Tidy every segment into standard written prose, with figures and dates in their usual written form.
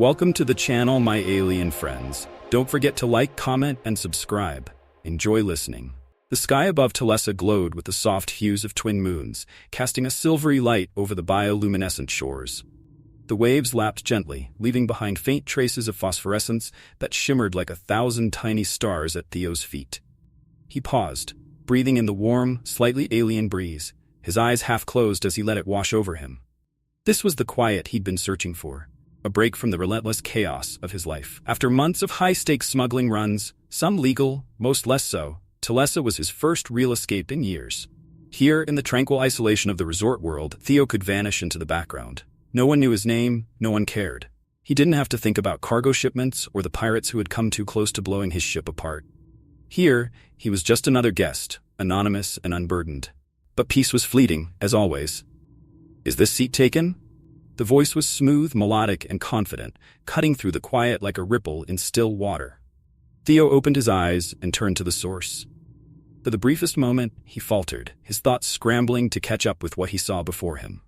Welcome to the channel, my alien friends. Don't forget to like, comment, and subscribe. Enjoy listening. The sky above Talessa glowed with the soft hues of twin moons, casting a silvery light over the bioluminescent shores. The waves lapped gently, leaving behind faint traces of phosphorescence that shimmered like 1,000 tiny stars at Theo's feet. He paused, breathing in the warm, slightly alien breeze, his eyes half closed as he let it wash over him. This was the quiet he'd been searching for, a break from the relentless chaos of his life. After months of high-stakes smuggling runs, some legal, most less so, Talessa was his first real escape in years. Here, in the tranquil isolation of the resort world, Theo could vanish into the background. No one knew his name, no one cared. He didn't have to think about cargo shipments or the pirates who had come too close to blowing his ship apart. Here, he was just another guest, anonymous and unburdened. But peace was fleeting, as always. "Is this seat taken?" The voice was smooth, melodic, and confident, cutting through the quiet like a ripple in still water. Theo opened his eyes and turned to the source. For the briefest moment, he faltered, his thoughts scrambling to catch up with what he saw before him.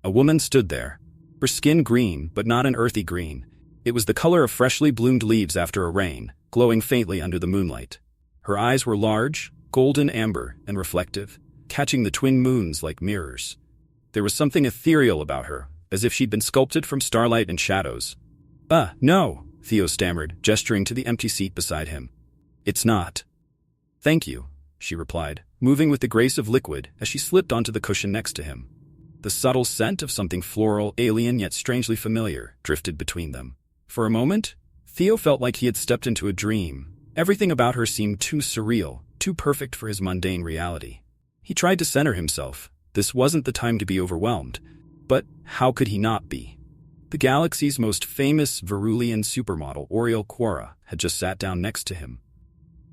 A woman stood there, her skin green, but not an earthy green. It was the color of freshly bloomed leaves after a rain, glowing faintly under the moonlight. Her eyes were large, golden amber, and reflective, catching the twin moons like mirrors. There was something ethereal about her, as if she'd been sculpted from starlight and shadows. No," Theo stammered, gesturing to the empty seat beside him. "It's not." "Thank you," she replied, moving with the grace of liquid as she slipped onto the cushion next to him. The subtle scent of something floral, alien yet strangely familiar, drifted between them. For a moment, Theo felt like he had stepped into a dream. Everything about her seemed too surreal, too perfect for his mundane reality. He tried to center himself. This wasn't the time to be overwhelmed. But how could he not be? The galaxy's most famous Verulian supermodel, Oriel had just sat down next to him.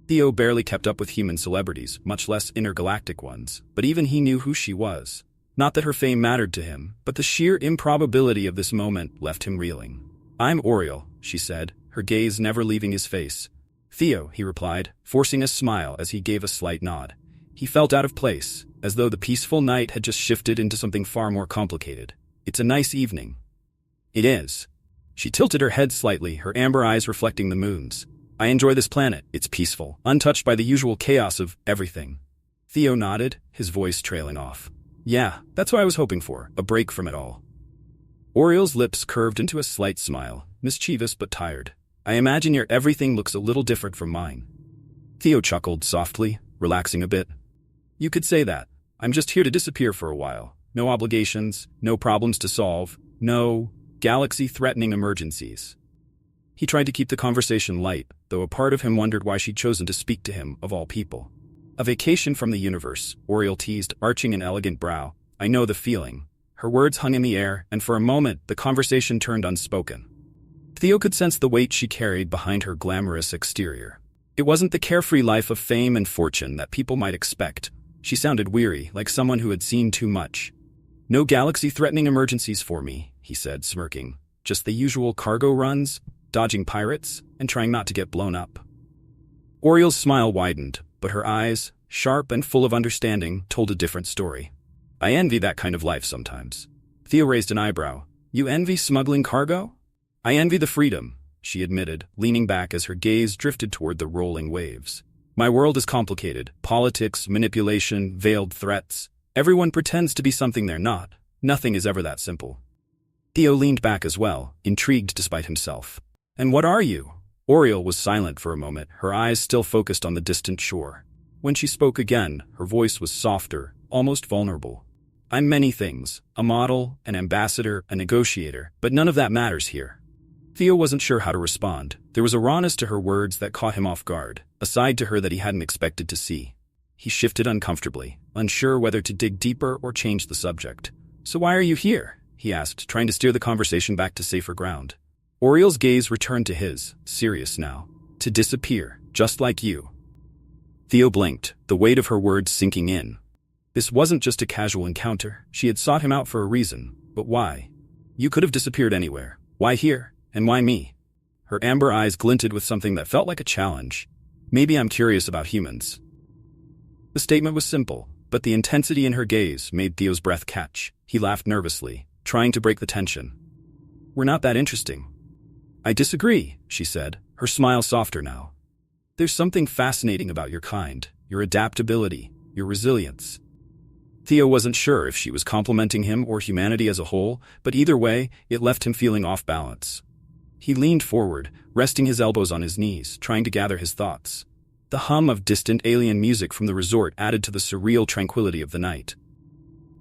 Theo barely kept up with human celebrities, much less intergalactic ones, but even he knew who she was. Not that her fame mattered to him, but the sheer improbability of this moment left him reeling. "I'm Oriel," she said, her gaze never leaving his face. "Theo," he replied, forcing a smile as he gave a slight nod. He felt out of place, as though the peaceful night had just shifted into something far more complicated. "It's a nice evening." "It is." She tilted her head slightly, her amber eyes reflecting the moons. "I enjoy this planet. It's peaceful, untouched by the usual chaos of everything." Theo nodded, his voice trailing off. "Yeah, that's what I was hoping for, a break from it all." Oriel's lips curved into a slight smile, mischievous but tired. "I imagine your everything looks a little different from mine." Theo chuckled softly, relaxing a bit. "You could say that. I'm just here to disappear for a while. No obligations, no problems to solve, no galaxy-threatening emergencies." He tried to keep the conversation light, though a part of him wondered why she'd chosen to speak to him, of all people. "A vacation from the universe," Oriel teased, arching an elegant brow. "I know the feeling." Her words hung in the air, and for a moment, the conversation turned unspoken. Theo could sense the weight she carried behind her glamorous exterior. It wasn't the carefree life of fame and fortune that people might expect. She sounded weary, like someone who had seen too much. "No galaxy-threatening emergencies for me," he said, smirking. "Just the usual cargo runs, dodging pirates, and trying not to get blown up." Oriel's smile widened, but her eyes, sharp and full of understanding, told a different story. "I envy that kind of life sometimes." Theo raised an eyebrow. "You envy smuggling cargo?" "I envy the freedom," she admitted, leaning back as her gaze drifted toward the rolling waves. "My world is complicated. Politics, manipulation, veiled threats. Everyone pretends to be something they're not. Nothing is ever that simple." Theo leaned back as well, intrigued despite himself. "And what are you?" Oriel was silent for a moment, her eyes still focused on the distant shore. When she spoke again, her voice was softer, almost vulnerable. "I'm many things. A model, an ambassador, a negotiator, but none of that matters here." Theo wasn't sure how to respond. There was a rawness to her words that caught him off guard, a side to her that he hadn't expected to see. He shifted uncomfortably, unsure whether to dig deeper or change the subject. "So why are you here?" he asked, trying to steer the conversation back to safer ground. Oriel's gaze returned to his, serious now. "To disappear, just like you." Theo blinked, the weight of her words sinking in. This wasn't just a casual encounter. She had sought him out for a reason. But why? "You could have disappeared anywhere. Why here? And why me?" Her amber eyes glinted with something that felt like a challenge. "Maybe I'm curious about humans." The statement was simple, but the intensity in her gaze made Theo's breath catch. He laughed nervously, trying to break the tension. "We're not that interesting." I disagree, she said, her smile softer now. There's something fascinating about your kind, your adaptability, your resilience. Theo wasn't sure if she was complimenting him or humanity as a whole, but either way, it left him feeling off balance. He leaned forward, resting his elbows on his knees, trying to gather his thoughts. The hum of distant alien music from the resort added to the surreal tranquility of the night.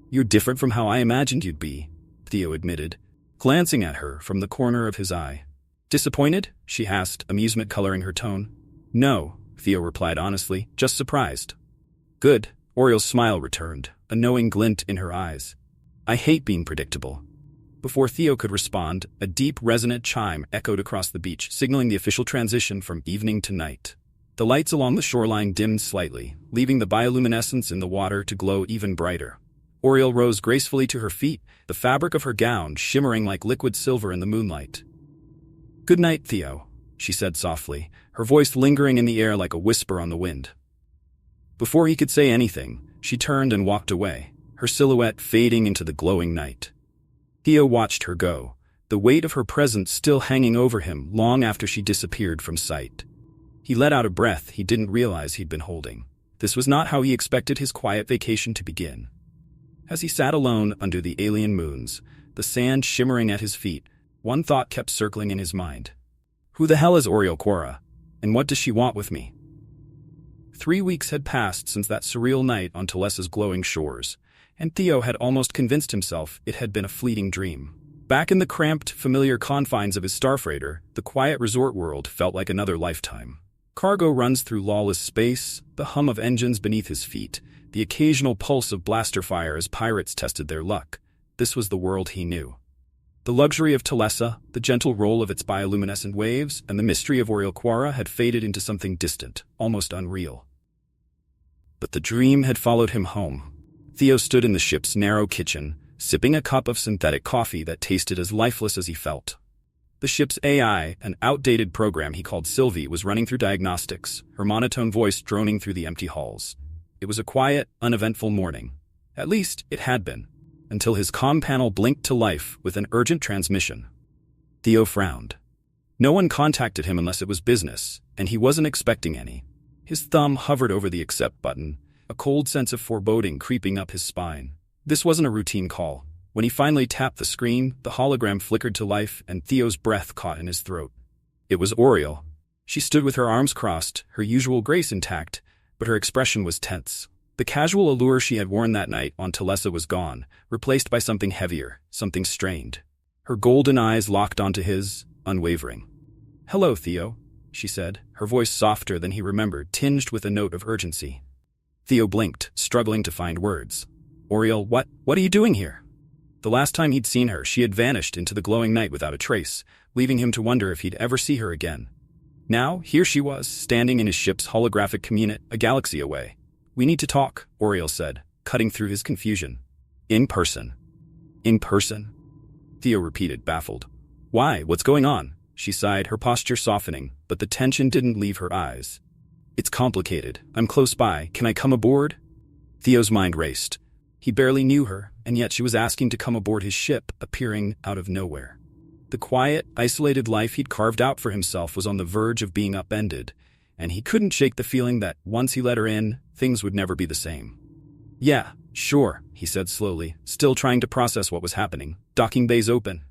You're different from how I imagined you'd be, Theo admitted, glancing at her from the corner of his eye. Disappointed? She asked, amusement coloring her tone. No, Theo replied honestly, just surprised. Good, Oriel's smile returned, a knowing glint in her eyes. I hate being predictable. Before Theo could respond, a deep, resonant chime echoed across the beach, signaling the official transition from evening to night. The lights along the shoreline dimmed slightly, leaving the bioluminescence in the water to glow even brighter. Oriel rose gracefully to her feet, the fabric of her gown shimmering like liquid silver in the moonlight. Good night, Theo, she said softly, her voice lingering in the air like a whisper on the wind. Before he could say anything, she turned and walked away, her silhouette fading into the glowing night. Theo watched her go, the weight of her presence still hanging over him long after she disappeared from sight. He let out a breath he didn't realize he'd been holding. This was not how he expected his quiet vacation to begin. As he sat alone under the alien moons, the sand shimmering at his feet, one thought kept circling in his mind. Who the hell is Oriel Quora? And what does she want with me? 3 weeks had passed since that surreal night on Telesa's glowing shores, and Theo had almost convinced himself it had been a fleeting dream. Back in the cramped, familiar confines of his starfreighter, the quiet resort world felt like another lifetime. Cargo runs through lawless space, the hum of engines beneath his feet, the occasional pulse of blaster fire as pirates tested their luck. This was the world he knew. The luxury of Telesa, the gentle roll of its bioluminescent waves, and the mystery of Oriel Quora had faded into something distant, almost unreal. But the dream had followed him home. Theo stood in the ship's narrow kitchen, sipping a cup of synthetic coffee that tasted as lifeless as he felt. The ship's AI, an outdated program he called Sylvie, was running through diagnostics, her monotone voice droning through the empty halls. It was a quiet, uneventful morning. At least, it had been, until his comm panel blinked to life with an urgent transmission. Theo frowned. No one contacted him unless it was business, and he wasn't expecting any. His thumb hovered over the accept button, a cold sense of foreboding creeping up his spine. This wasn't a routine call. When he finally tapped the screen, the hologram flickered to life and Theo's breath caught in his throat. It was Oriel. She stood with her arms crossed, her usual grace intact, but her expression was tense. The casual allure she had worn that night on Telesa was gone, replaced by something heavier, something strained. Her golden eyes locked onto his, unwavering. "Hello, Theo," she said, her voice softer than he remembered, tinged with a note of urgency. Theo blinked, struggling to find words. "Oriel, what are you doing here?" The last time he'd seen her, she had vanished into the glowing night without a trace, leaving him to wonder if he'd ever see her again. Now, here she was, standing in his ship's holographic community, a galaxy away. "We need to talk," Oriel said, cutting through his confusion. "In person." "In person?" Theo repeated, baffled. "Why? What's going on?" She sighed, her posture softening, but the tension didn't leave her eyes. "It's complicated. I'm close by. Can I come aboard?" Theo's mind raced. He barely knew her, and yet she was asking to come aboard his ship, appearing out of nowhere. The quiet, isolated life he'd carved out for himself was on the verge of being upended, and he couldn't shake the feeling that, once he let her in, things would never be the same. "Yeah, sure," he said slowly, still trying to process what was happening. "Docking bay's open."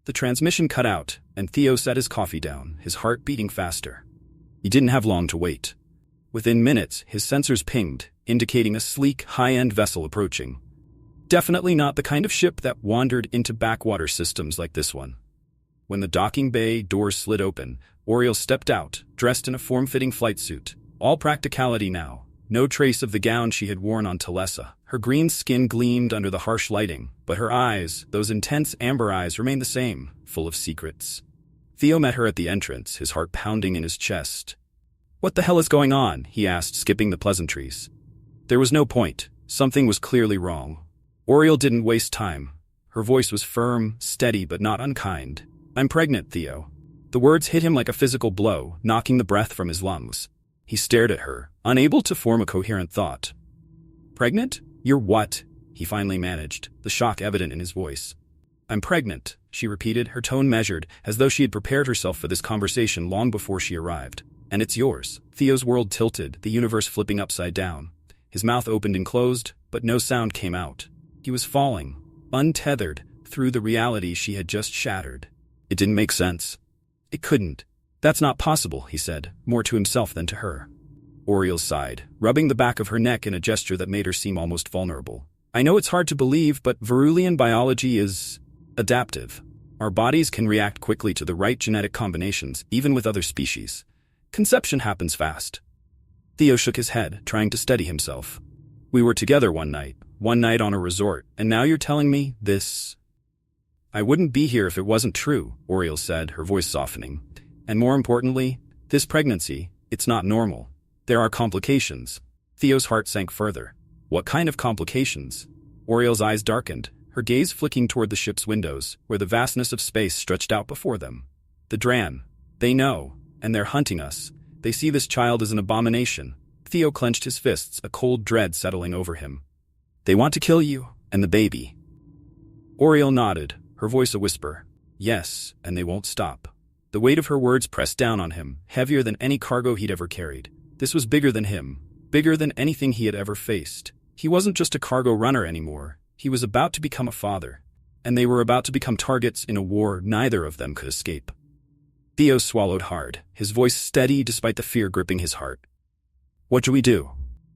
The transmission cut out, and Theo set his coffee down, his heart beating faster. He didn't have long to wait. Within minutes, his sensors pinged, indicating a sleek, high-end vessel approaching. Definitely not the kind of ship that wandered into backwater systems like this one. When the docking bay doors slid open, Oriel stepped out, dressed in a form-fitting flight suit. All practicality now. No trace of the gown she had worn on Telesa. Her green skin gleamed under the harsh lighting, but her eyes, those intense amber eyes, remained the same, full of secrets. Theo met her at the entrance, his heart pounding in his chest. "What the hell is going on?" he asked, skipping the pleasantries. There was no point. Something was clearly wrong. Oriel didn't waste time. Her voice was firm, steady, but not unkind. "I'm pregnant, Theo." The words hit him like a physical blow, knocking the breath from his lungs. He stared at her, unable to form a coherent thought. "Pregnant? You're what?" he finally managed, the shock evident in his voice. "I'm pregnant," she repeated, her tone measured, as though she had prepared herself for this conversation long before she arrived. And it's yours. Theo's world tilted, the universe flipping upside down. His mouth opened and closed, but no sound came out. He was falling, untethered, through the reality she had just shattered. It didn't make sense. It couldn't. That's not possible, he said, more to himself than to her. Oriel sighed, rubbing the back of her neck in a gesture that made her seem almost vulnerable. I know it's hard to believe, but Verulian biology is adaptive. Our bodies can react quickly to the right genetic combinations, even with other species. Conception happens fast. Theo shook his head, trying to steady himself. We were together one night on a resort, and now you're telling me this? I wouldn't be here if it wasn't true, Oriel said, her voice softening. And more importantly, this pregnancy, it's not normal. There are complications. Theo's heart sank further. What kind of complications? Oriel's eyes darkened, her gaze flicking toward the ship's windows, where the vastness of space stretched out before them. The Dran. They know, and they're hunting us. They see this child as an abomination. Theo clenched his fists, a cold dread settling over him. They want to kill you, and the baby. Oriel nodded, her voice a whisper. Yes, and they won't stop. The weight of her words pressed down on him, heavier than any cargo he'd ever carried. This was bigger than him, bigger than anything he had ever faced. He wasn't just a cargo runner anymore. He was about to become a father, and they were about to become targets in a war neither of them could escape. Theo swallowed hard, his voice steady despite the fear gripping his heart. What do we do?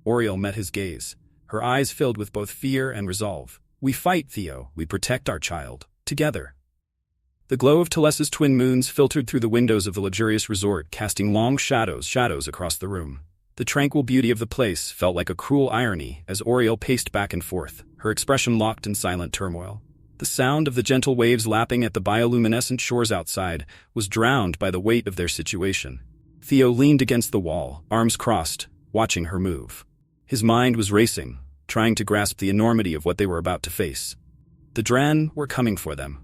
Oriel met his gaze, her eyes filled with both fear and resolve. We fight, Theo. We protect our child. Together. The glow of Telesa's twin moons filtered through the windows of the luxurious resort, casting long shadows across the room. The tranquil beauty of the place felt like a cruel irony as Oriel paced back and forth, her expression locked in silent turmoil. The sound of the gentle waves lapping at the bioluminescent shores outside was drowned by the weight of their situation. Theo leaned against the wall, arms crossed, watching her move. His mind was racing, trying to grasp the enormity of what they were about to face. The Dran were coming for them.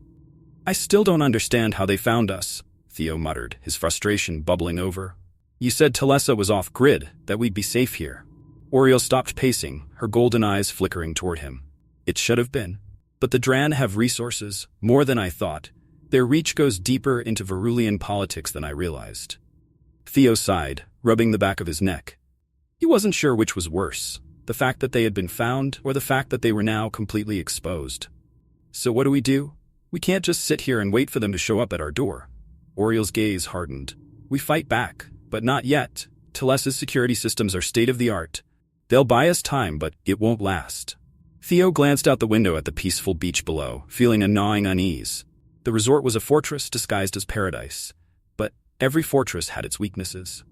I still don't understand how they found us, Theo muttered, his frustration bubbling over. You said Telesa was off-grid, that we'd be safe here. Oriel stopped pacing, her golden eyes flickering toward him. It should have been. But the Dran have resources, more than I thought. Their reach goes deeper into Verulian politics than I realized. Theo sighed, rubbing the back of his neck. He wasn't sure which was worse, the fact that they had been found or the fact that they were now completely exposed. So what do? We can't just sit here and wait for them to show up at our door. Oriel's gaze hardened. We fight back, but not yet. Telesa's security systems are state-of-the-art. They'll buy us time, but it won't last. Theo glanced out the window at the peaceful beach below, feeling a gnawing unease. The resort was a fortress disguised as paradise, but every fortress had its weaknesses.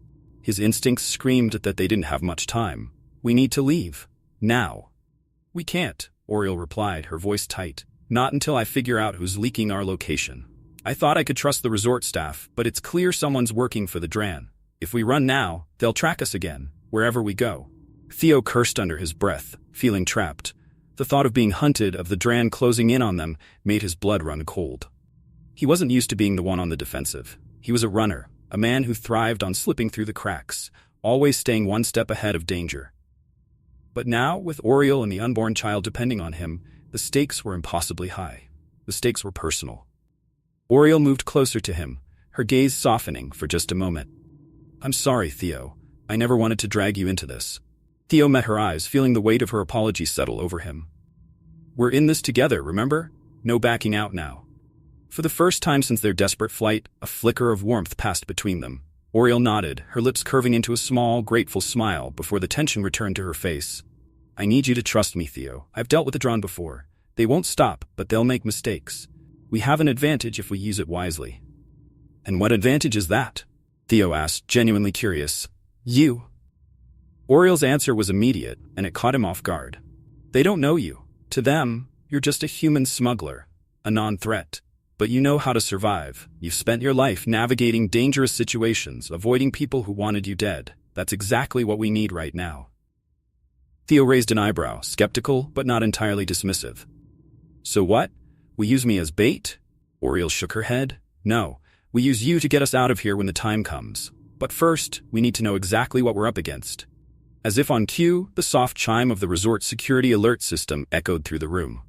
His instincts screamed that they didn't have much time. We need to leave. Now. We can't, Oriel replied, her voice tight. Not until I figure out who's leaking our location. I thought I could trust the resort staff, but it's clear someone's working for the Dran. If we run now, they'll track us again, wherever we go. Theo cursed under his breath, feeling trapped. The thought of being hunted, of the Dran closing in on them, made his blood run cold. He wasn't used to being the one on the defensive. He was a runner, a man who thrived on slipping through the cracks, always staying one step ahead of danger. But now, with Oriel and the unborn child depending on him, the stakes were impossibly high. The stakes were personal. Oriel moved closer to him, her gaze softening for just a moment. I'm sorry, Theo. I never wanted to drag you into this. Theo met her eyes, feeling the weight of her apology settle over him. We're in this together, remember? No backing out now. For the first time since their desperate flight, a flicker of warmth passed between them. Oriel nodded, her lips curving into a small, grateful smile before the tension returned to her face. I need you to trust me, Theo. I've dealt with the Dran before. They won't stop, but they'll make mistakes. We have an advantage if we use it wisely. And what advantage is that? Theo asked, genuinely curious. You. Oriel's answer was immediate, and it caught him off guard. They don't know you. To them, you're just a human smuggler, a non-threat. But you know how to survive. You've spent your life navigating dangerous situations, avoiding people who wanted you dead. That's exactly what we need right now. Theo raised an eyebrow, skeptical but not entirely dismissive. So what? We use me as bait? Oriel shook her head. No, we use you to get us out of here when the time comes. But first, we need to know exactly what we're up against. As if on cue, the soft chime of the resort's security alert system echoed through the room.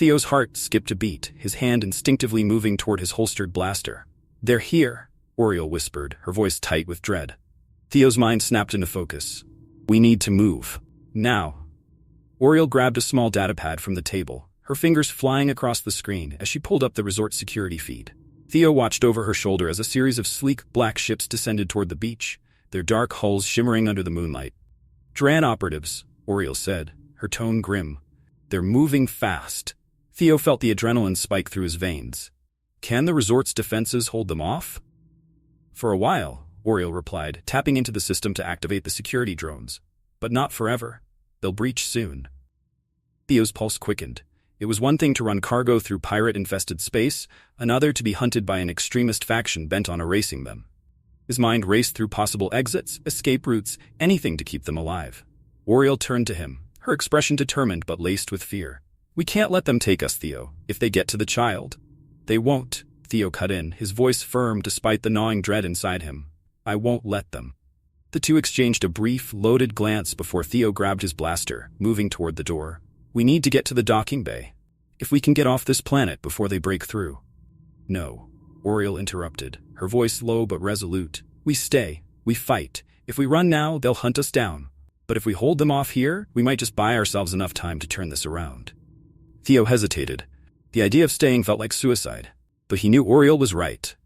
Theo's heart skipped a beat, his hand instinctively moving toward his holstered blaster. "They're here," Oriel whispered, her voice tight with dread. Theo's mind snapped into focus. "We need to move. Now." Oriel grabbed a small datapad from the table, her fingers flying across the screen as she pulled up the resort security feed. Theo watched over her shoulder as a series of sleek, black ships descended toward the beach, their dark hulls shimmering under the moonlight. "Dran operatives," Oriel said, her tone grim. "They're moving fast." Theo felt the adrenaline spike through his veins. "Can the resort's defenses hold them off?" "For a while," Oriel replied, tapping into the system to activate the security drones. "But not forever. They'll breach soon." Theo's pulse quickened. It was one thing to run cargo through pirate-infested space, another to be hunted by an extremist faction bent on erasing them. His mind raced through possible exits, escape routes, anything to keep them alive. Oriel turned to him, her expression determined but laced with fear. "We can't let them take us, Theo, if they get to the child." "They won't," Theo cut in, his voice firm despite the gnawing dread inside him. "I won't let them." The two exchanged a brief, loaded glance before Theo grabbed his blaster, moving toward the door. "We need to get to the docking bay. If we can get off this planet before they break through." "No," Oriel interrupted, her voice low but resolute. "We stay. We fight. If we run now, they'll hunt us down. But if we hold them off here, we might just buy ourselves enough time to turn this around." Theo hesitated. The idea of staying felt like suicide, but he knew Oriel was right.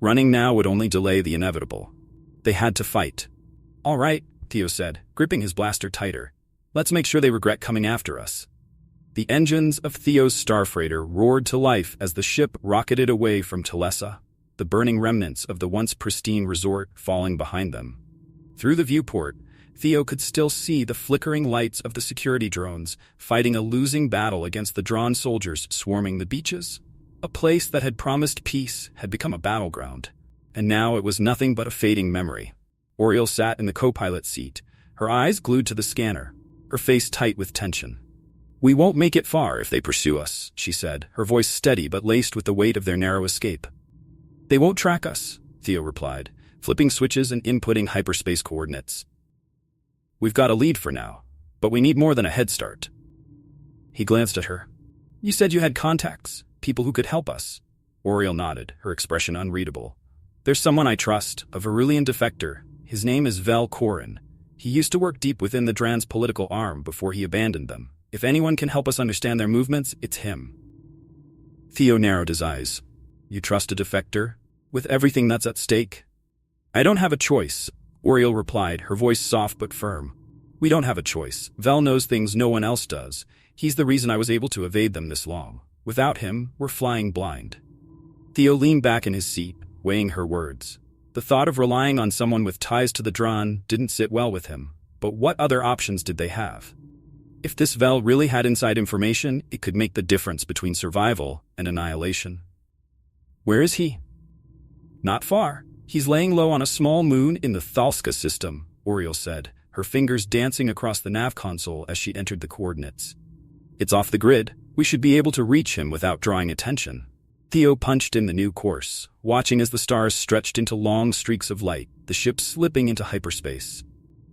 Running now would only delay the inevitable. They had to fight. "All right," Theo said, gripping his blaster tighter. "Let's make sure they regret coming after us." The engines of Theo's starfreighter roared to life as the ship rocketed away from Telesa, the burning remnants of the once pristine resort falling behind them. Through the viewport, Theo could still see the flickering lights of the security drones fighting a losing battle against the Dran soldiers swarming the beaches. A place that had promised peace had become a battleground, and now it was nothing but a fading memory. Oriel sat in the co-pilot seat, her eyes glued to the scanner, her face tight with tension. "We won't make it far if they pursue us," she said, her voice steady but laced with the weight of their narrow escape. "They won't track us," Theo replied, flipping switches and inputting hyperspace coordinates. "We've got a lead for now, but we need more than a head start." He glanced at her. "You said you had contacts, people who could help us." Oriel nodded, her expression unreadable. "There's someone I trust, a Verulian defector. His name is Vel Corin. He used to work deep within the Dran's political arm before he abandoned them. If anyone can help us understand their movements, it's him." Theo narrowed his eyes. "You trust a defector? With everything that's at stake?" "I don't have a choice," Oriel replied, her voice soft but firm. "We don't have a choice. Vel knows things no one else does. He's the reason I was able to evade them this long. Without him, we're flying blind." Theo leaned back in his seat, weighing her words. The thought of relying on someone with ties to the Dran didn't sit well with him, but what other options did they have? If this Vel really had inside information, it could make the difference between survival and annihilation. "Where is he?" "Not far. He's laying low on a small moon in the Thalska system," Oriel said, her fingers dancing across the nav console as she entered the coordinates. "It's off the grid. We should be able to reach him without drawing attention." Theo punched in the new course, watching as the stars stretched into long streaks of light, the ship slipping into hyperspace.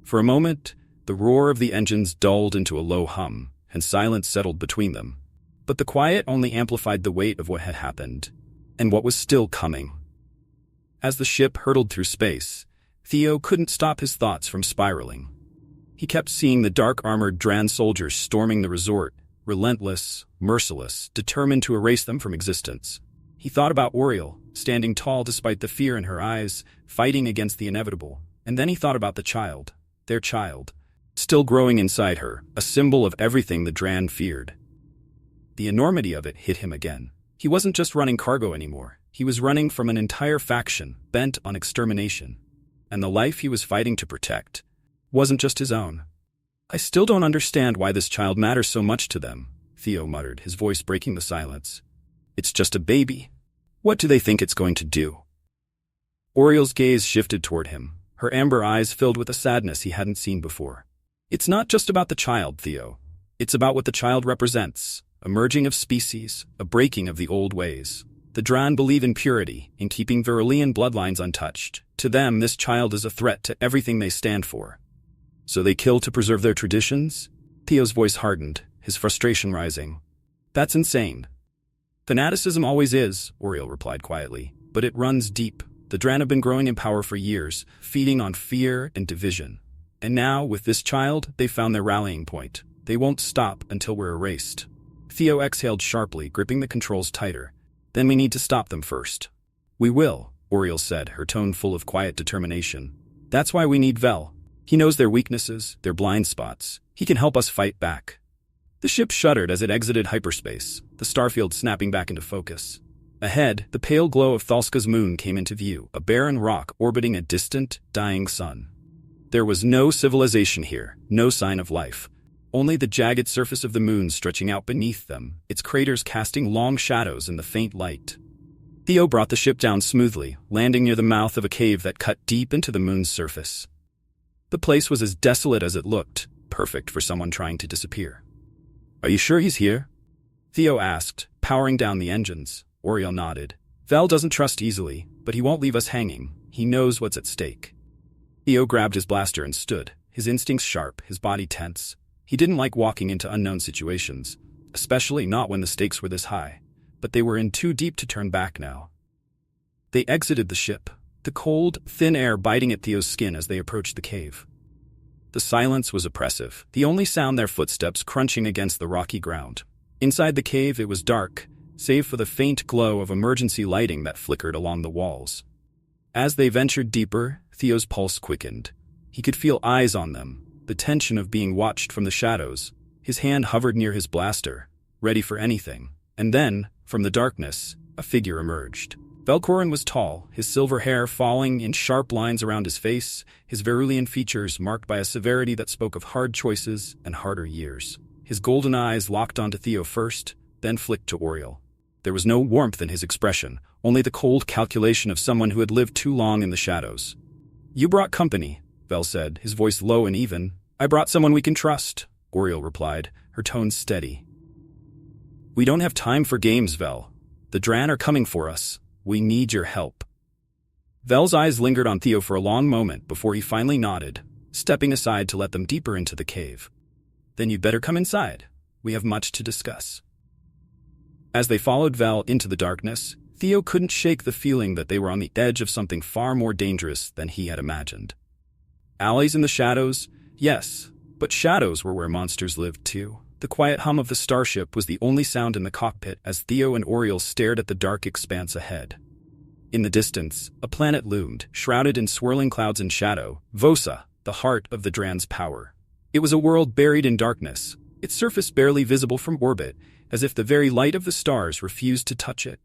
For a moment, the roar of the engines dulled into a low hum, and silence settled between them. But the quiet only amplified the weight of what had happened, and what was still coming. As the ship hurtled through space, Theo couldn't stop his thoughts from spiraling. He kept seeing the dark-armored Dran soldiers storming the resort, relentless, merciless, determined to erase them from existence. He thought about Oriel, standing tall despite the fear in her eyes, fighting against the inevitable. And then he thought about the child, their child, still growing inside her, a symbol of everything the Dran feared. The enormity of it hit him again. He wasn't just running cargo anymore. He was running from an entire faction bent on extermination. And the life he was fighting to protect wasn't just his own. "I still don't understand why this child matters so much to them," Theo muttered, his voice breaking the silence. "It's just a baby. What do they think it's going to do?" Oriel's gaze shifted toward him, her amber eyes filled with a sadness he hadn't seen before. "It's not just about the child, Theo. It's about what the child represents, a merging of species, a breaking of the old ways. The Dran believe in purity, in keeping Verulian bloodlines untouched. To them, this child is a threat to everything they stand for. So they kill to preserve their traditions?" Theo's voice hardened, his frustration rising. That's insane. Fanaticism always is, Oriel replied quietly, but it runs deep. The Dran have been growing in power for years, feeding on fear and division. And now, with this child, they found their rallying point. They won't stop until we're erased. Theo exhaled sharply, gripping the controls tighter. Then we need to stop them first. We will, Oriel said, her tone full of quiet determination. That's why we need Vel. He knows their weaknesses, their blind spots. He can help us fight back. The ship shuddered as it exited hyperspace, the starfield snapping back into focus. Ahead, the pale glow of Thalska's moon came into view, a barren rock orbiting a distant, dying sun. There was no civilization here, no sign of life. Only the jagged surface of the moon stretching out beneath them, its craters casting long shadows in the faint light. Theo brought the ship down smoothly, landing near the mouth of a cave that cut deep into the moon's surface. The place was as desolate as it looked, perfect for someone trying to disappear. Are you sure he's here? Theo asked, powering down the engines. Oriel nodded. Vel doesn't trust easily, but he won't leave us hanging. He knows what's at stake. Theo grabbed his blaster and stood, his instincts sharp, his body tense. He didn't like walking into unknown situations, especially not when the stakes were this high. But they were in too deep to turn back now. They exited the ship, the cold, thin air biting at Theo's skin as they approached the cave. The silence was oppressive, the only sound their footsteps crunching against the rocky ground. Inside the cave it was dark, save for the faint glow of emergency lighting that flickered along the walls. As they ventured deeper, Theo's pulse quickened. He could feel eyes on them, the tension of being watched from the shadows. His hand hovered near his blaster, ready for anything. And then, from the darkness, a figure emerged. Velcorin was tall, his silver hair falling in sharp lines around his face, his Verulian features marked by a severity that spoke of hard choices and harder years. His golden eyes locked onto Theo first, then flicked to Oriel. There was no warmth in his expression, only the cold calculation of someone who had lived too long in the shadows. You brought company, Vel said, his voice low and even. I brought someone we can trust, Oriel replied, her tone steady. We don't have time for games, Vel. The Dran are coming for us. We need your help. Vel's eyes lingered on Theo for a long moment before he finally nodded, stepping aside to let them deeper into the cave. Then you'd better come inside. We have much to discuss. As they followed Vel into the darkness, Theo couldn't shake the feeling that they were on the edge of something far more dangerous than he had imagined. Alleys in the shadows? Yes, but shadows were where monsters lived too. The quiet hum of the starship was the only sound in the cockpit as Theo and Oriel stared at the dark expanse ahead. In the distance, a planet loomed, shrouded in swirling clouds and shadow, Vosa, the heart of the Dran's power. It was a world buried in darkness, its surface barely visible from orbit, as if the very light of the stars refused to touch it.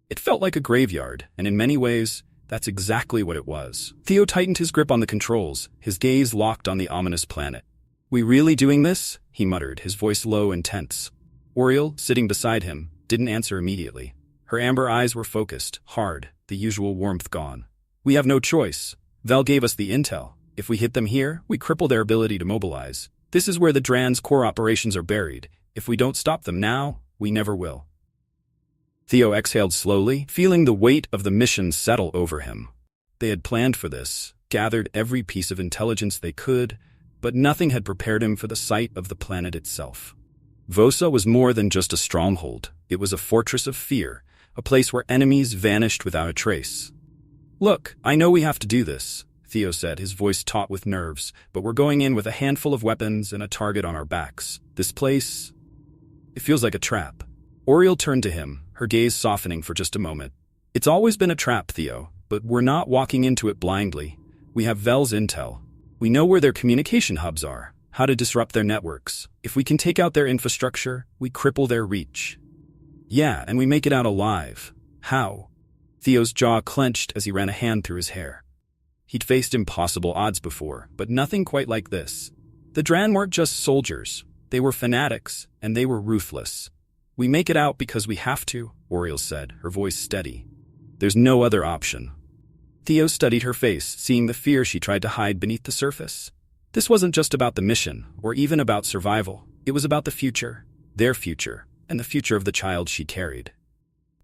It felt like a graveyard, and in many ways, that's exactly what it was. Theo tightened his grip on the controls, his gaze locked on the ominous planet. We really doing this? He muttered, his voice low and tense. Oriel, sitting beside him, didn't answer immediately. Her amber eyes were focused, hard, the usual warmth gone. We have no choice. Vel gave us the intel. If we hit them here, we cripple their ability to mobilize. This is where the Dran's core operations are buried. If we don't stop them now, we never will. Theo exhaled slowly, feeling the weight of the mission settle over him. They had planned for this, gathered every piece of intelligence they could, but nothing had prepared him for the sight of the planet itself. Vosa was more than just a stronghold. It was a fortress of fear, a place where enemies vanished without a trace. Look, I know we have to do this, Theo said, his voice taut with nerves, but we're going in with a handful of weapons and a target on our backs. This place, it feels like a trap. Oriel turned to him, her gaze softening for just a moment. It's always been a trap, Theo, but we're not walking into it blindly. We have Vel's intel. We know where their communication hubs are, how to disrupt their networks. If we can take out their infrastructure, we cripple their reach. Yeah, and we make it out alive. How? Theo's jaw clenched as he ran a hand through his hair. He'd faced impossible odds before, but nothing quite like this. The Dran weren't just soldiers. They were fanatics, and they were ruthless. We make it out because we have to, Oriel said, her voice steady. There's no other option. Theo studied her face, seeing the fear she tried to hide beneath the surface. This wasn't just about the mission, or even about survival. It was about the future, their future, and the future of the child she carried.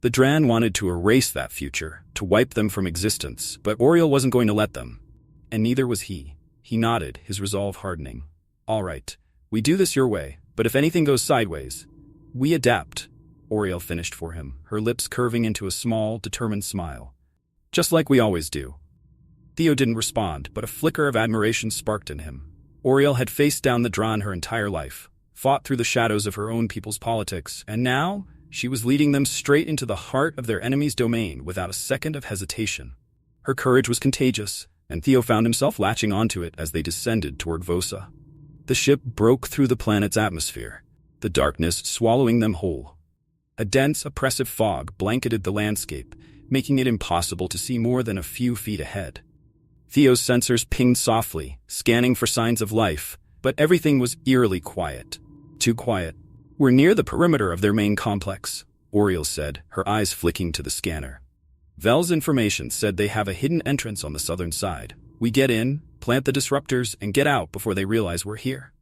The Dran wanted to erase that future, to wipe them from existence, but Oriel wasn't going to let them. And neither was he. He nodded, his resolve hardening. All right, we do this your way, but if anything goes sideways, we adapt. Oriel finished for him, her lips curving into a small, determined smile. Just like we always do. Theo didn't respond, but a flicker of admiration sparked in him. Oriel had faced down the Dran her entire life, fought through the shadows of her own people's politics, and now she was leading them straight into the heart of their enemy's domain without a second of hesitation. Her courage was contagious, and Theo found himself latching onto it as they descended toward Vosa. The ship broke through the planet's atmosphere, the darkness swallowing them whole. A dense, oppressive fog blanketed the landscape, making it impossible to see more than a few feet ahead. Theo's sensors pinged softly, scanning for signs of life, but everything was eerily quiet. Too quiet. "We're near the perimeter of their main complex," Oriel said, her eyes flicking to the scanner. "Vel's information said they have a hidden entrance on the southern side. We get in, plant the disruptors, and get out before they realize we're here."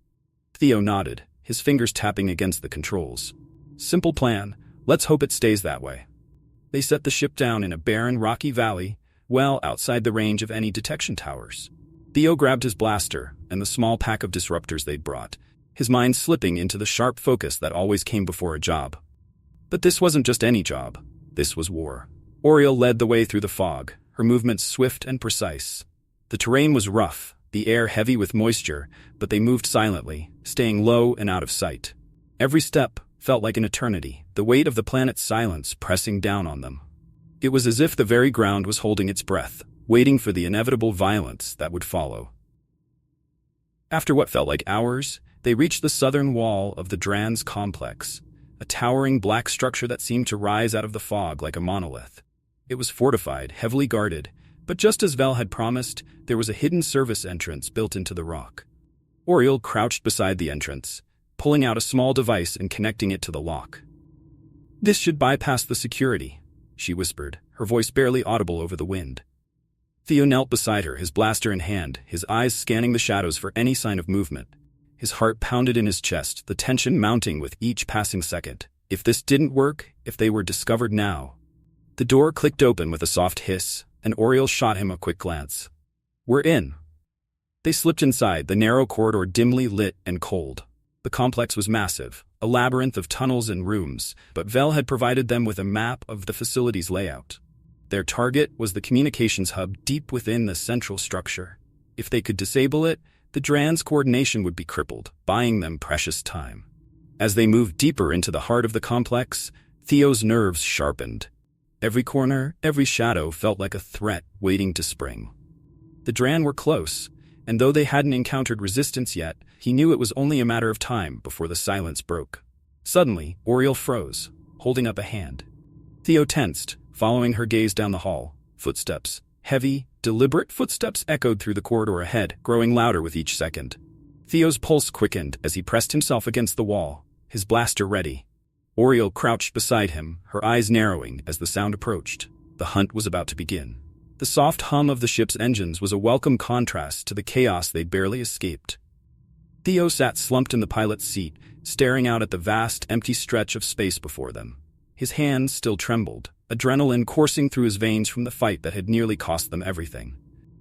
Theo nodded, his fingers tapping against the controls. "Simple plan. Let's hope it stays that way." They set the ship down in a barren, rocky valley, well outside the range of any detection towers. Theo grabbed his blaster and the small pack of disruptors they'd brought, his mind slipping into the sharp focus that always came before a job. But this wasn't just any job. This was war. Oriel led the way through the fog, her movements swift and precise. The terrain was rough, the air heavy with moisture, but they moved silently, staying low and out of sight. Every step felt like an eternity, the weight of the planet's silence pressing down on them. It was as if the very ground was holding its breath, waiting for the inevitable violence that would follow. After what felt like hours, they reached the southern wall of the Dran's complex, a towering black structure that seemed to rise out of the fog like a monolith. It was fortified, heavily guarded, but just as Vel had promised, there was a hidden service entrance built into the rock. Oriel crouched beside the entrance, pulling out a small device and connecting it to the lock. "This should bypass the security," she whispered, her voice barely audible over the wind. Theo knelt beside her, his blaster in hand, his eyes scanning the shadows for any sign of movement. His heart pounded in his chest, the tension mounting with each passing second. If this didn't work, if they were discovered now. The door clicked open with a soft hiss, and Oriel shot him a quick glance. "We're in." They slipped inside, the narrow corridor dimly lit and cold. The complex was massive, a labyrinth of tunnels and rooms, but Vel had provided them with a map of the facility's layout. Their target was the communications hub deep within the central structure. If they could disable it, the Dran's coordination would be crippled, buying them precious time. As they moved deeper into the heart of the complex, Theo's nerves sharpened. Every corner, every shadow felt like a threat waiting to spring. The Dran were close, and though they hadn't encountered resistance yet, he knew it was only a matter of time before the silence broke. Suddenly, Oriel froze, holding up a hand. Theo tensed, following her gaze down the hall. Footsteps, heavy, deliberate footsteps echoed through the corridor ahead, growing louder with each second. Theo's pulse quickened as he pressed himself against the wall, his blaster ready. Oriel crouched beside him, her eyes narrowing as the sound approached. The hunt was about to begin. The soft hum of the ship's engines was a welcome contrast to the chaos they'd barely escaped. Theo sat slumped in the pilot's seat, staring out at the vast, empty stretch of space before them. His hands still trembled, adrenaline coursing through his veins from the fight that had nearly cost them everything.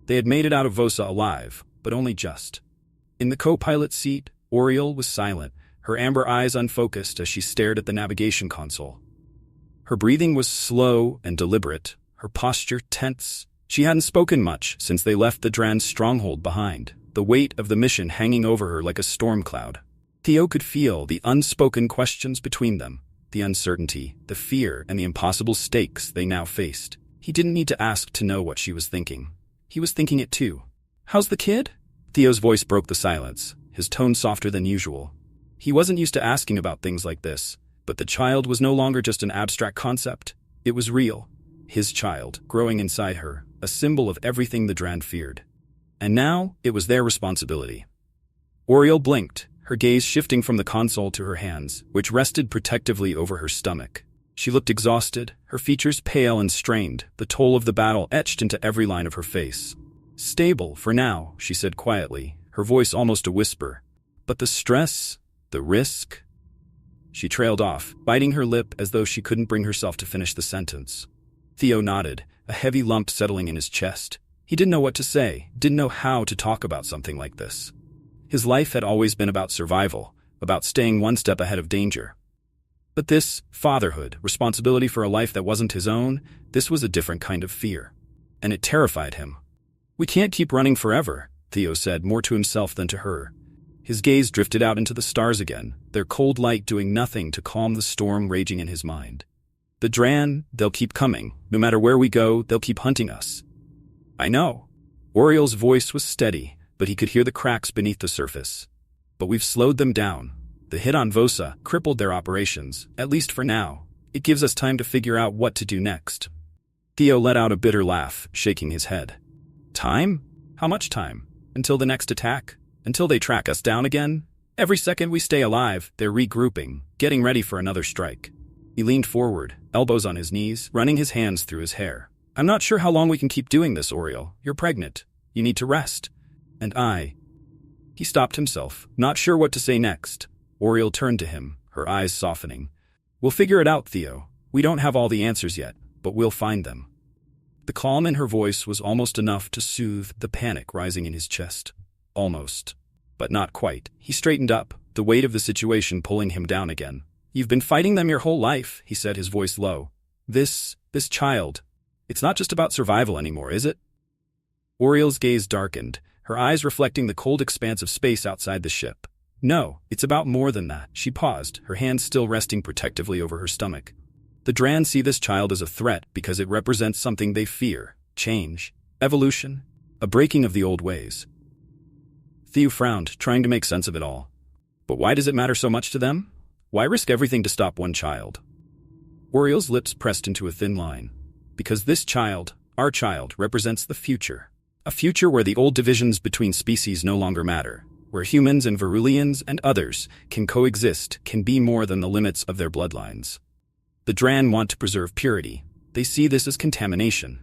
They had made it out of Vosa alive, but only just. In the co-pilot's seat, Oriel was silent, her amber eyes unfocused as she stared at the navigation console. Her breathing was slow and deliberate, her posture tense. She hadn't spoken much since they left the Dran's stronghold behind, the weight of the mission hanging over her like a storm cloud. Theo could feel the unspoken questions between them, the uncertainty, the fear, and the impossible stakes they now faced. He didn't need to ask to know what she was thinking. He was thinking it too. "How's the kid?" Theo's voice broke the silence, his tone softer than usual. He wasn't used to asking about things like this, but the child was no longer just an abstract concept. It was real. His child, growing inside her, a symbol of everything the Dran feared. And now, it was their responsibility. Oriel blinked, her gaze shifting from the console to her hands, which rested protectively over her stomach. She looked exhausted, her features pale and strained, the toll of the battle etched into every line of her face. "Stable, for now," she said quietly, her voice almost a whisper. "But the stress, the risk..." She trailed off, biting her lip as though she couldn't bring herself to finish the sentence. Theo nodded, a heavy lump settling in his chest. He didn't know what to say, didn't know how to talk about something like this. His life had always been about survival, about staying one step ahead of danger. But this fatherhood, responsibility for a life that wasn't his own, this was a different kind of fear. And it terrified him. "We can't keep running forever," Theo said, more to himself than to her. His gaze drifted out into the stars again, their cold light doing nothing to calm the storm raging in his mind. "The Dran, they'll keep coming. No matter where we go, they'll keep hunting us." "I know." Oriel's voice was steady, but he could hear the cracks beneath the surface. "But we've slowed them down. The hit on Vosa crippled their operations, at least for now. It gives us time to figure out what to do next." Theo let out a bitter laugh, shaking his head. "Time? How much time? Until the next attack? Until they track us down again? Every second we stay alive, they're regrouping, getting ready for another strike." He leaned forward, elbows on his knees, running his hands through his hair. "I'm not sure how long we can keep doing this, Oriel. You're pregnant. You need to rest. And I—" He stopped himself, not sure what to say next. Oriel turned to him, her eyes softening. "We'll figure it out, Theo. We don't have all the answers yet, but we'll find them." The calm in her voice was almost enough to soothe the panic rising in his chest. Almost. But not quite. He straightened up, the weight of the situation pulling him down again. "You've been fighting them your whole life," he said, his voice low. This child. It's not just about survival anymore, is it?" Oriel's gaze darkened, her eyes reflecting the cold expanse of space outside the ship. "No, it's about more than that." She paused, her hands still resting protectively over her stomach. "The Dran see this child as a threat because it represents something they fear. Change. Evolution. A breaking of the old ways." Theo frowned, trying to make sense of it all. "But why does it matter so much to them? Why risk everything to stop one child?" Oriel's lips pressed into a thin line. "Because this child, our child, represents the future. A future where the old divisions between species no longer matter. Where humans and Verulians and others can coexist, can be more than the limits of their bloodlines. The Dran want to preserve purity. They see this as contamination."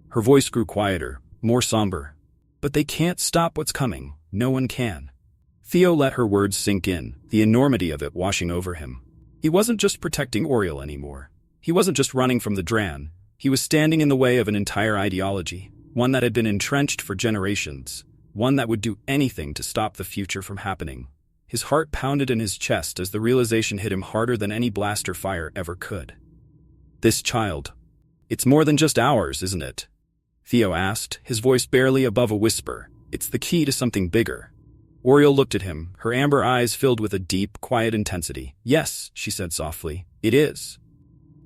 Her voice grew quieter, more somber. "But they can't stop what's coming. No one can." Theo let her words sink in, the enormity of it washing over him. He wasn't just protecting Oriel anymore. He wasn't just running from the Dran. He was standing in the way of an entire ideology, one that had been entrenched for generations, one that would do anything to stop the future from happening. His heart pounded in his chest as the realization hit him harder than any blaster fire ever could. "This child. It's more than just ours, isn't it?" Theo asked, his voice barely above a whisper. "It's the key to something bigger." Oriel looked at him, her amber eyes filled with a deep, quiet intensity. "Yes," she said softly, "it is."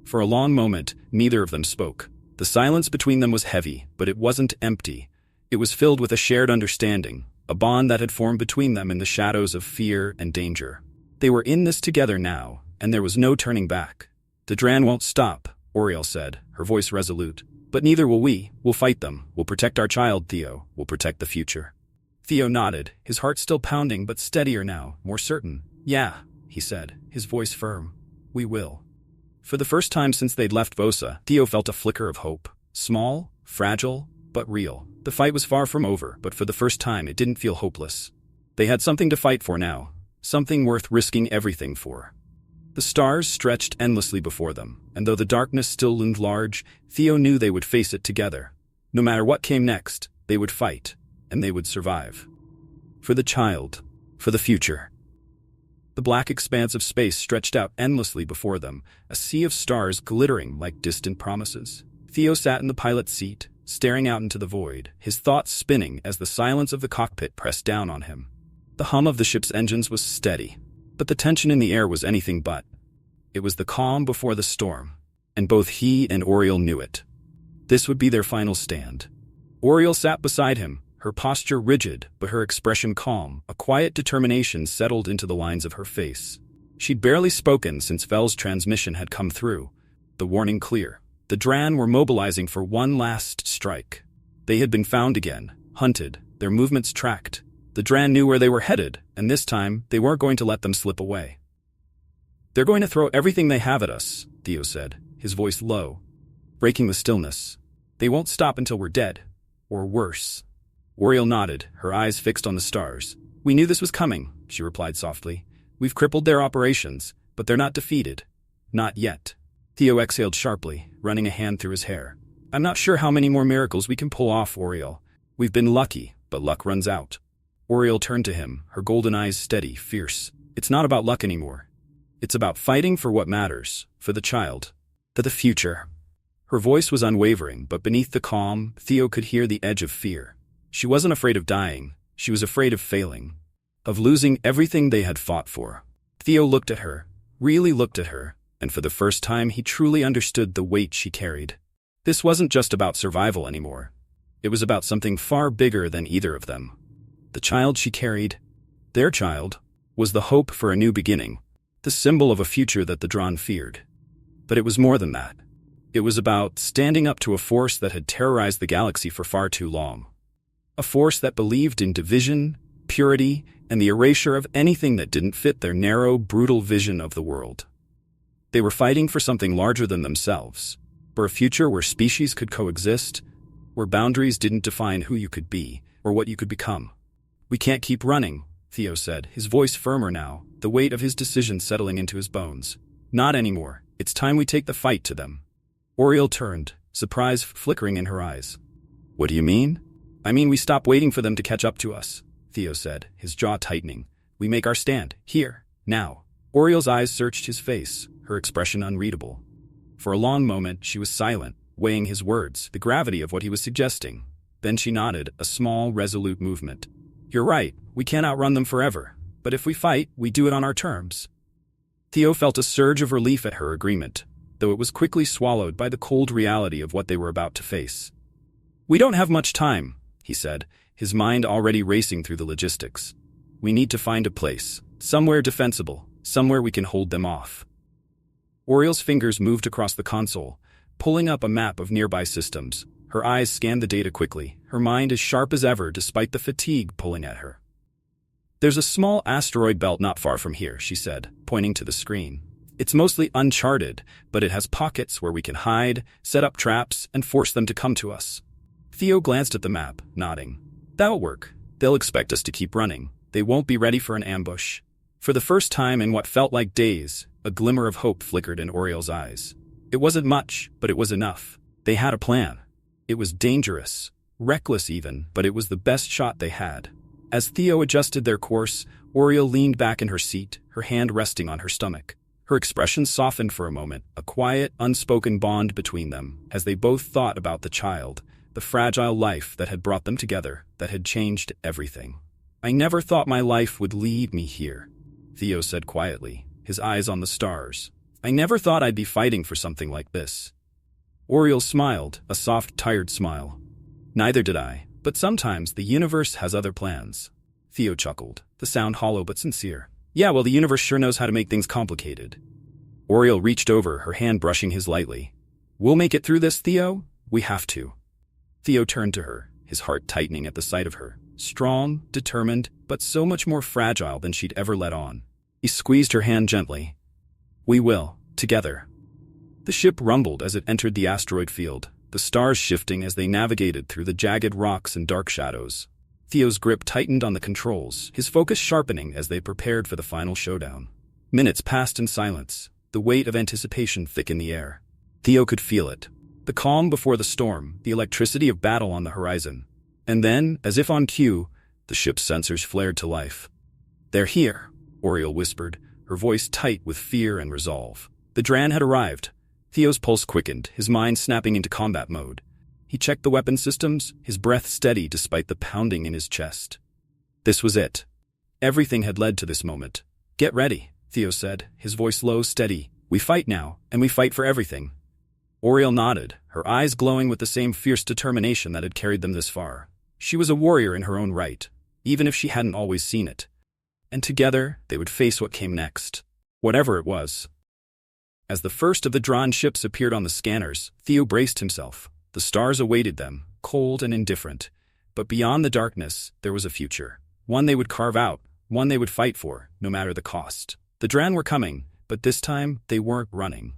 For a long moment, neither of them spoke. The silence between them was heavy, but it wasn't empty. It was filled with a shared understanding, a bond that had formed between them in the shadows of fear and danger. They were in this together now, and there was no turning back. "The Dran won't stop," Oriel said, her voice resolute. "But neither will we. We'll fight them. We'll protect our child, Theo. We'll protect the future." Theo nodded, his heart still pounding but steadier now, more certain. "Yeah," he said, his voice firm. "We will." For the first time since they'd left Vosa, Theo felt a flicker of hope. Small, fragile, but real. The fight was far from over, but for the first time it didn't feel hopeless. They had something to fight for now, something worth risking everything for. The stars stretched endlessly before them, and though the darkness still loomed large, Theo knew they would face it together. No matter what came next, they would fight, and they would survive. For the child, for the future. The black expanse of space stretched out endlessly before them, a sea of stars glittering like distant promises. Theo sat in the pilot's seat, staring out into the void, his thoughts spinning as the silence of the cockpit pressed down on him. The hum of the ship's engines was steady, but the tension in the air was anything but. It was the calm before the storm, and both he and Oriel knew it. This would be their final stand. Oriel sat beside him, her posture rigid but her expression calm. A quiet determination settled into the lines of her face. She'd barely spoken since Vel's transmission had come through, the warning clear. The Dran were mobilizing for one last strike. They had been found again, hunted, their movements tracked. The Dran knew where they were headed, and this time they weren't going to let them slip away. "They're going to throw everything they have at us," Theo said, his voice low, breaking the stillness. "They won't stop until we're dead. Or worse." Oriel nodded, her eyes fixed on the stars. "We knew this was coming," she replied softly. "We've crippled their operations, but they're not defeated. Not yet." Theo exhaled sharply, running a hand through his hair. "I'm not sure how many more miracles we can pull off, Oriel. We've been lucky, but luck runs out." Oriel turned to him, her golden eyes steady, fierce. "It's not about luck anymore. It's about fighting for what matters, for the child, for the future. Her voice was unwavering, but beneath the calm, Theo could hear the edge of fear. She wasn't afraid of dying. She was afraid of failing, of losing everything they had fought for. Theo looked at her, really looked at her, and for the first time he truly understood the weight she carried. This wasn't just about survival anymore. It was about something far bigger than either of them. The child she carried, their child, was the hope for a new beginning, the symbol of a future that the Dran feared. But it was more than that. It was about standing up to a force that had terrorized the galaxy for far too long. A force that believed in division, purity, and the erasure of anything that didn't fit their narrow, brutal vision of the world. They were fighting for something larger than themselves, for a future where species could coexist, where boundaries didn't define who you could be or what you could become. "We can't keep running," Theo said, his voice firmer now, the weight of his decision settling into his bones. "Not anymore. It's time we take the fight to them." Oriel turned, surprise flickering in her eyes. "What do you mean?" "I mean we stop waiting for them to catch up to us," Theo said, his jaw tightening. "We make our stand, here, now." Oriel's eyes searched his face, her expression unreadable. For a long moment she was silent, weighing his words, the gravity of what he was suggesting. Then she nodded, a small, resolute movement. "You're right, we can't outrun them forever. But if we fight, we do it on our terms." Theo felt a surge of relief at her agreement, though it was quickly swallowed by the cold reality of what they were about to face. "We don't have much time," he said, his mind already racing through the logistics. "We need to find a place, somewhere defensible, somewhere we can hold them off." Oriel's fingers moved across the console, pulling up a map of nearby systems. Her eyes scanned the data quickly, her mind as sharp as ever despite the fatigue pulling at her. "There's a small asteroid belt not far from here," she said, pointing to the screen. "It's mostly uncharted, but it has pockets where we can hide, set up traps, and force them to come to us." Theo glanced at the map, nodding. "That'll work. They'll expect us to keep running. They won't be ready for an ambush." For the first time in what felt like days, a glimmer of hope flickered in Oriel's eyes. It wasn't much, but it was enough. They had a plan. It was dangerous, reckless even, but it was the best shot they had. As Theo adjusted their course, Oriel leaned back in her seat, her hand resting on her stomach. Her expression softened for a moment, a quiet, unspoken bond between them, as they both thought about the child, the fragile life that had brought them together, that had changed everything. "I never thought my life would lead me here," Theo said quietly, his eyes on the stars. "I never thought I'd be fighting for something like this." Oriel smiled, a soft, tired smile. "Neither did I, but sometimes the universe has other plans." Theo chuckled, the sound hollow but sincere. "Yeah, well, the universe sure knows how to make things complicated." Oriel reached over, her hand brushing his lightly. "We'll make it through this, Theo. We have to." Theo turned to her, his heart tightening at the sight of her. Strong, determined, but so much more fragile than she'd ever let on. He squeezed her hand gently. "We will, together." The ship rumbled as it entered the asteroid field, the stars shifting as they navigated through the jagged rocks and dark shadows. Theo's grip tightened on the controls, his focus sharpening as they prepared for the final showdown. Minutes passed in silence, the weight of anticipation thick in the air. Theo could feel it. The calm before the storm, the electricity of battle on the horizon. And then, as if on cue, the ship's sensors flared to life. "They're here," Oriel whispered, her voice tight with fear and resolve. The Dran had arrived. Theo's pulse quickened, his mind snapping into combat mode. He checked the weapon systems, his breath steady despite the pounding in his chest. This was it. Everything had led to this moment. "Get ready," Theo said, his voice low, steady. "We fight now, and we fight for everything." Oriel nodded, her eyes glowing with the same fierce determination that had carried them this far. She was a warrior in her own right, even if she hadn't always seen it. And together, they would face what came next. Whatever it was. As the first of the Dran ships appeared on the scanners, Theo braced himself. The stars awaited them, cold and indifferent. But beyond the darkness, there was a future. One they would carve out, one they would fight for, no matter the cost. The Dran were coming, but this time, they weren't running.